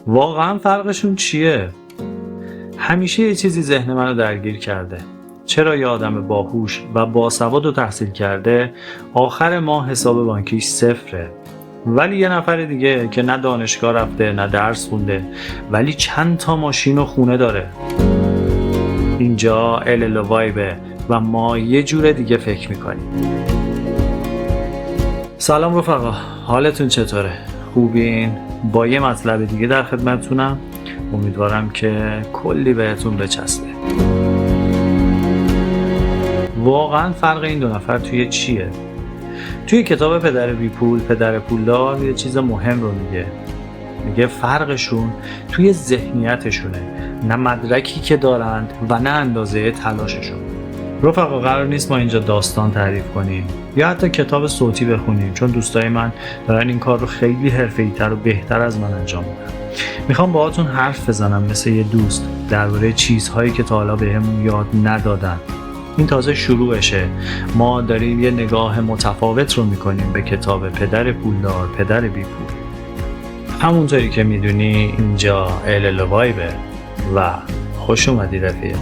واقعا فرقشون چیه؟ همیشه یه چیزی ذهن منو درگیر کرده. چرا یه آدم باهوش و باسواد و تحصیل کرده آخر ماه حساب بانکیش صفره، ولی یه نفر دیگه که نه دانشگاه رفته نه درس خونده ولی چند تا ماشین و خونه داره؟ اینجا وایبه و ما یه جور دیگه فکر میکنیم. سلام رفقا، حالتون چطوره؟ خوبین؟ با یه مطلب دیگه در خدمتتونم. امیدوارم که کلی بهتون بچسبه. واقعا فرق این دو نفر توی چیه؟ توی کتاب پدر بی پول پدر پولدار یه چیز مهم رو میگه فرقشون توی ذهنیتشونه، نه مدرکی که دارند و نه اندازه تلاششون. رفقا قرار نیست ما اینجا داستان تعریف کنیم یا حتی کتاب صوتی بخونیم، چون دوستای من دارن این کار رو خیلی حرفه‌ای‌تر و بهتر از من انجام میدن. میخوام باهاتون حرف بزنم مثل یه دوست درباره چیزهایی که تا حالا بهمون یاد ندادن. این تازه شروعشه. ما داریم یه نگاه متفاوت رو میکنیم به کتاب پدر پولدار پدر بی پول. همونطوری که میدونی اینجا وایبه و خوش اومدی رفیق.